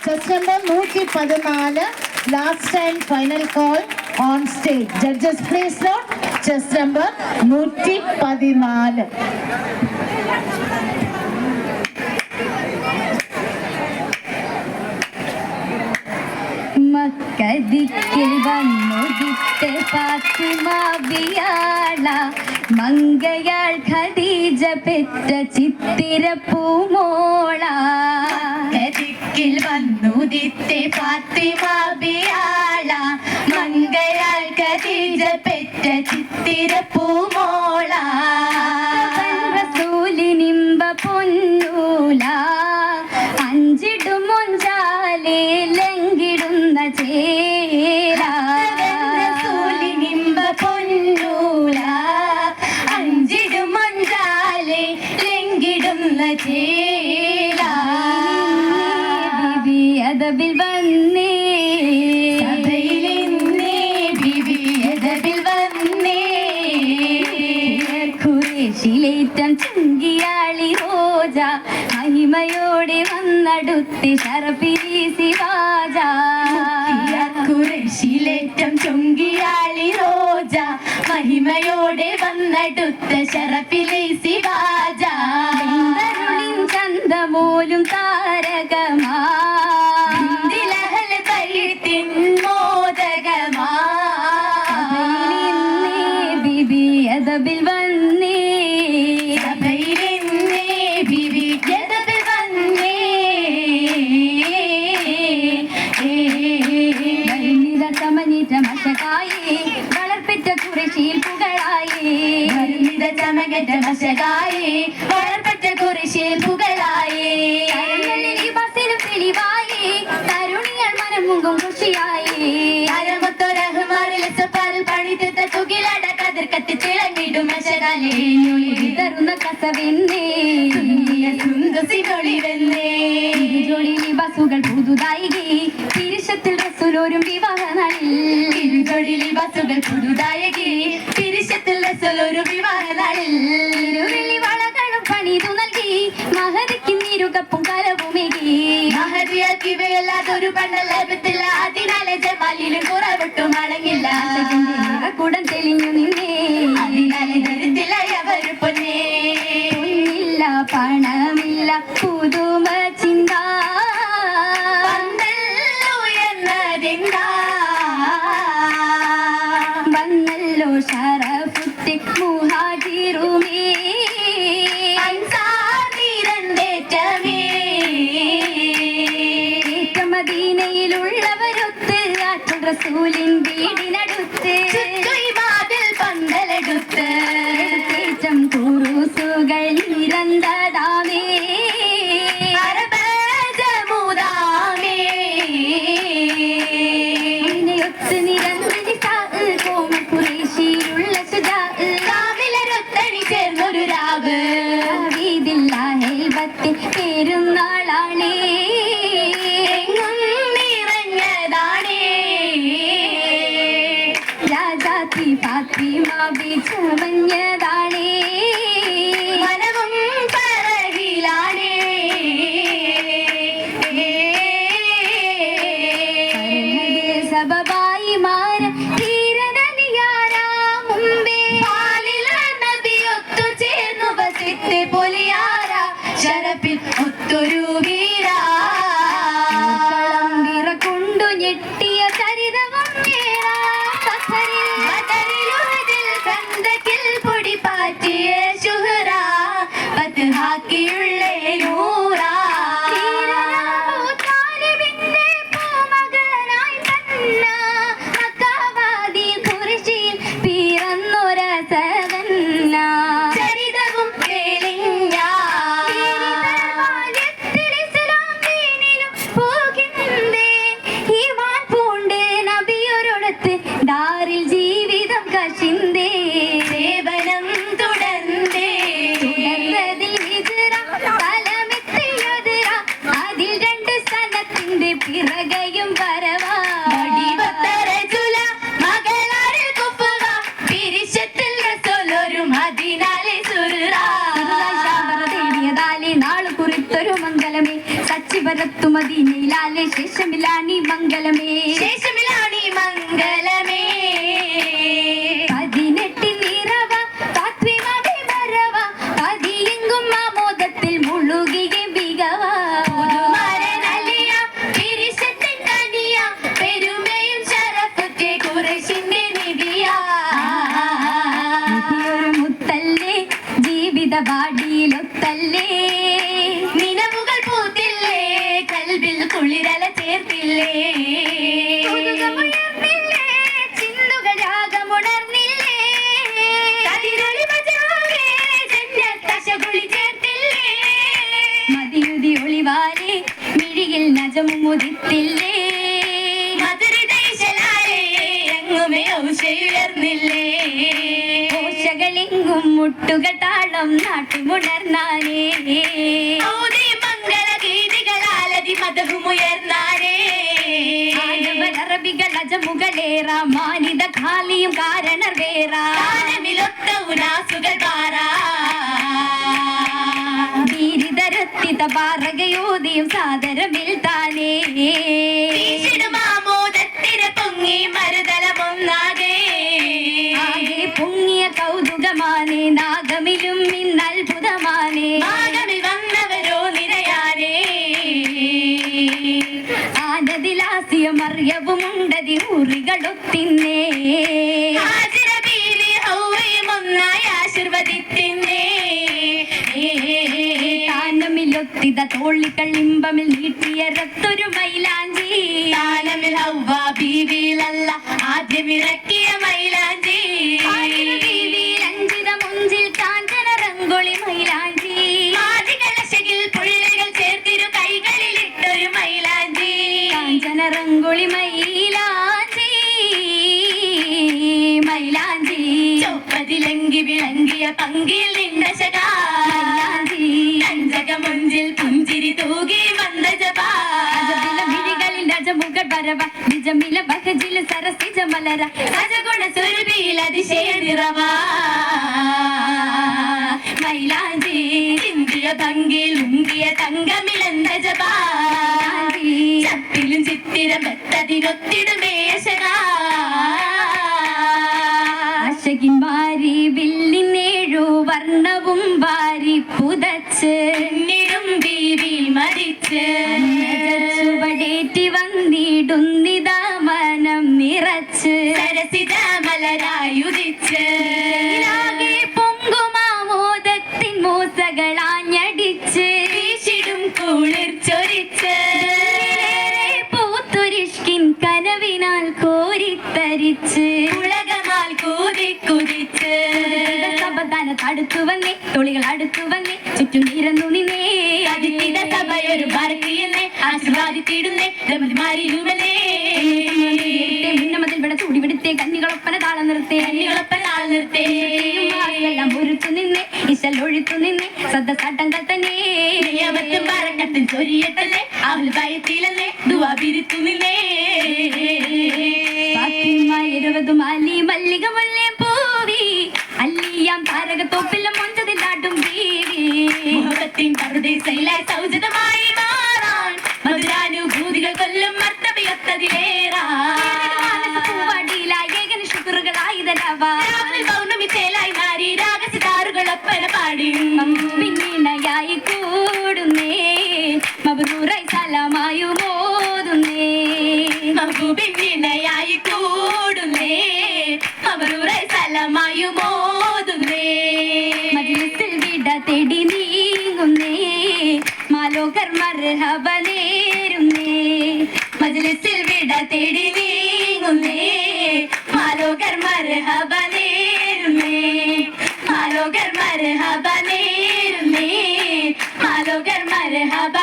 Chess number 114, last and final call on stage. Judges, please note. Chess number 114. മക്കദിക്കിൽ വന്നുദിത്തെ Fathima ബിയാള മങ്കയാൾ Khadija പെറ്റ ചിത്തിര പൂമോള. മക്കദിക്കിൽ വന്നുദിത്തെ ഫാത്തിമ ബിയാള മങ്കയാൾ ഖദീജ പെറ്റ ചിത്തിര പൂമോള. റസൂലിനിമ്പ പൊന്നൂല അഞ്ചിടുമൊഞ്ചാലേ ലംഘിടുന്ന ചേര. റസൂലിനിമ്പ പൊന്നൂല അഞ്ചിടുമൊഞ്ചാലേ ലംഘിടുന്ന ചേര. ബിബി അദബിൽ വന്നേ സഭയിലെന്നേ ബിബി അദബിൽ വന്നേ. ഖുറേശിലേറ്റം ചുങ്കിയാളി റോജ മഹിമയോടെ വന്നടുത്തി ശരഫിലീസി വാജ. ഖുറൈശിലേറ്റം ചുങ്കിയാളി റോജ മഹിമയോടെ വന്നടുത്ത ശരഫിലീസി വാജ. ചന്തമോലും താരകമാ ദിലഹൽ കൈത്തിൻ മോദകമാ. ബിബി അദബിൽ വന്നേ സഭയിലെന്നേ ബിബി അദബിൽ വന്നേ. ചമനിറ്റ മശകായേ വളർപ്പെട്ട ഖുറൈശിയിൽ പുകളായേ. ചമകറ്റ മശകായേ വളർപ്പെട്ട ഖുറൈശിയിൽ പുകളായേ. ലിബാസിലും തെളിവായേ തരുണിയൾ മനം മുങ്കും ഖുഷിയായേ. പണിതെത്ത തുകിലട കതിർ കത്തി തിളങ്ങിടും മശകാലേ. തരുന്ന കസവെന്നേ സുന്ദസിനൊളിവെന്നേ. ജോളി ലിബാസുകൾ പുതുതായി തിരിശത്തിൽ റസൂലോരും വിവാഹ നാളിൽ. ജോഡി ലിബാസുകൾ പുതുതായകി തിരിശത്തിൽ റസൂലൊരു വിവാഹ നാളിൽ. ഇരുവെള്ളി വളകളും പണിതു നൽകി മഹദിക്ക് നീരുകപ്പും കലവുമേകി. മഹദിയാക്കിവയല്ലാതൊരു പണ്ടലഭത്തില്ല അതിനാലെ ജമാലിലും കുറവിട്ടും അടങ്ങില്ല. കുടം തെളിഞ്ഞു നിന്നേ അതിനാലെ ദരിദ്രത്തില്ല അവര് പൊന്നേ. പൊന്നില്ല പണമില്ല പുതുമ ചിന്ത എന്നതിന്താ വന്നല്ലോ ഷറഫുത്തെ മുഹാജിറുമേ. അൻസാറിരണ്ടേറ്റമേ മദീനയിലുള്ളവരൊത്ത് ആറ്റുൽ റസൂലിൻ വീടിനടുത്ത് വാതിൽ പന്തലെടുത്ത് ഏറ്റം കുറുസുകൾ നിരന്തതാമേ. അരബജമുദാമേ ഒത്ത് നിരന്തരി കോമൽ ഖുറൈശിയിലുള്ള സുജാഅ്. രാവിലൊരൊത്തണി ചേർന്നൊരു രാവ് ഹെൽബത്തെ പെരുന്നാളാണേ. എങ്ങും നിറഞ്ഞതാണേ. രാജാത്തി ഫാത്തിമ ബിജവഞ്ഞതാണേ. മനവും പറകിലാണേ. സബബായി മാര ധീരനലിയാരാ മുമ്പേ പാലിൽ നബിയൊത്തു ചേർന്നു വസിത്ത് പൊലിയാര ശരഫിൽ ഒത്തൊരു വീരാ. കളമ്പിറ കൊണ്ടു ഞെട്ടിയ ചരിതവും ബദറിലുഹദിൽ ഖന്തക്കിൽ പൊടി പാറ്റിയ ശുഹറ ഫത്ഹാക്കിയുള്ളേ നൂറാ. ചരിതവും കേളിഞ്ഞ ദാരിൽ ജീവിതം കശിന്തേ സേവനം തുടർന്നേ. തുടർന്നതിൽ ഹിജ്റ ഫലമെത്തിയതിറ അതിൽ 2 സനത്തിന്റെ പിറകയും വരവാ. നാളു കുറിത്തൊരു മംഗലമേ സച്ചിവരത്തും മദീനയിലാലെ ശേഷമിലാണി മംഗലമേ ശേഷമിലാണി മംഗലമേ 18 നിറവ താത്വികമേ വരവ പതിയെങ്കും ആമോദത്തിൽ മുഴുകിയ മികവ പുതുമരനലിയ തിരിശത്തിൻ കനിയ പെരുമയും ശരഫത്തെ ഖുറൈശിന്റെ നിധിയ ഒരു മുത്തല്ലേ ജീവിത ബാടിയിലൊത്തല്ലേ നിലവുകൾ പൂത്തില്ലേ കൽബിൽ കുളിരല ചേർത്തില്ലേ ഉയർന്നില്ലേ ചിന്തുകൾ രാഗമുണർന്നില്ലേ കതിരൊളി മജാവേ ജന്നത്തശകുളി ചേർത്തില്ലേ മതിയുതി ഒളിവാരെ മിഴിയിൽ നജമുദിത്തില്ലേ മധുരിതൈശലാലേ എങ്ങുമേ ഔഷയുയർന്നില്ലേ കോശകളെങ്കും മുട്ടുകൾ താളം നാട്ടുമുണർന്നാനേ ഔദി മംഗള ഗീതികളാലതി മതഹുമുയർന്നാരേ അറബികൾ അജമുകളേറ മാനിത ഖാലിയും കാരണർ വേറ ഗാനമിലൊത്ത ഉനാസുകൾ പാറാ ബീരിതരത്തിത പാറകയോതിയും സാദരമിൽ താനേ വീശിടുമാമോദത്തിര പൊങ്ങി മരുതലമൊന്നാകെ ആകെ പൊങ്ങിയ കൗതുകമാനേ നാഗമിലും ഇന്നത്ഭുതമാനേ ആഗമിൽ വന്നവരോ നിരയാനേ ആനദിലാസ്യം അറിയവുമുണ്ടതി ഊറികളൊത്തിന്നേ ഹാജിറ ബീവി ഹൗവയും ഒന്നായി ആശീർവദിത്തിന്നേ താനമിലൊത്തിത തോളികൾ ഇമ്പമിൽ നീട്ടിയ രത്തൊരു മൈലാഞ്ചി താനമിൽ ഹൗവ ബീവിയിലല്ല ആദ്യമിറക്കിയ മൈലാഞ്ചി അഞ്ചിത മുഞ്ചിൽ കാഞ്ചന റംഗൊളി മൈലാഞ്ചി ആദികലശകിൽ പുള്ളികൾ ചേർത്തിരു കൈകളിലിട്ടൊരു മൈലാഞ്ചി കാഞ്ചന റംഗൊളി മൈലാഞ്ചി മൈലാഞ്ചി ചൊപ്പതിലങ്കി വിളങ്ങിയ പങ്കിൽ നിന്നശക കഞ്ചകമുഞ്ചിൽ പുഞ്ചിരി തൂകി വന്നജപാ മിഴികളിൽ രജമുകൾ വരവ നിജമില ബഹജിൽ സരസിജ മലര സജഗുണ സുരഭിയിൽ അതിശയ നിറവാ മൈലാഞ്ചി ഇന്ത്യ ഭംഗിയിൽ ഉങ്കിയ തങ്കമിളന്തജപാ ചപ്പിലും ചിത്തിരം എത്തതിനൊത്തിടുമേശക ആശകിന്മാരി വില്ലിനേഴു വർണ്ണവും വാരി പുതച്ച് പിന്നിടും ബീവി മരിച്ച് ചുവടേറ്റി വന്നിടുന്നിതാ മനം നിറച്ച് സരസിജ മലരായുദിച്ച് ആകെ പൊങ്കുമാമോദത്തിൻ മൂസകളാഞ്ഞടിച്ച് വീശിടും കുളിർ ചൊരിച്ച് പൂത്തുരിഷ്കിൻ കനവിനാൽ കോരിത്തരിച്ച് ഉലകമാൽ കൂതി കുതിച്ച് സബദാന തടുത്തു വന്നേ തൊളികൾ അടുത്തു വന്നേ ചുറ്റും നിരന്നു നിന്നേ അതിഥിത സഭയൊരു ഭാരതീയനെ ആശീർവാദിത്തിടുന്നേ രമതിമാരിലുമല്ലേ മുന്നമതിൽ വിട ചൂടി വിടുത്തേ കന്നികളൊപ്പന താളം നിർത്തേ കണ്ണികളൊപ്പം നാൾ നിർത്തേ എല്ലാം ഒരുത്തു നിന്നേ ഇശലൊഴിത്തു നിന്നേ സദ സട്ടങ്ങൾ തന്നെ നിയമത്തും പറക്കത്തും ചൊരിയട്ടല്ലേ അവൾ ഭയത്തിലല്ലേ ദുവാ പിരിത്തു നിന്നേ ഇരുപതും അലി മല്ലിക മുല്ലേ പൂവി അല്ലിയാം താരകത്തോപ്പിലും മൊഞ്ചതിലാട്ടും ബീവി മുഹബത്തിൻ പറുദീസയിലായി സൗചിതമായി മാറാൻ മധുരാനുഭൂതികൾ കൊല്ലും പൂവാടിയിലായേകന് ശുക്രുകളായിതരവാ പൗർണമി ചേലായി മാറി രാഗസിതാറുകളൊപ്പന പാടി പിന്നിണയായി കൂടുന്നേ മബ്രൂറായി സലാമായു മോതുന്നേ മഹബൂബിന്നയായി കൂടുന്നേ അവരൂറെ സലമായു മോതുന്നേ മജ്ലിസിൽ വിട തേടി നീങ്ങുന്നേ മാലോകർ മർഹബ നേരുന്നേ മജ്ലിസിൽ വിട തേടി നീങ്ങുന്നേ മാലോകർ മർഹബ നേരുന്നേ മാലോകർ മർഹബ നേരുന്നേ മാലോകർ മർഹബ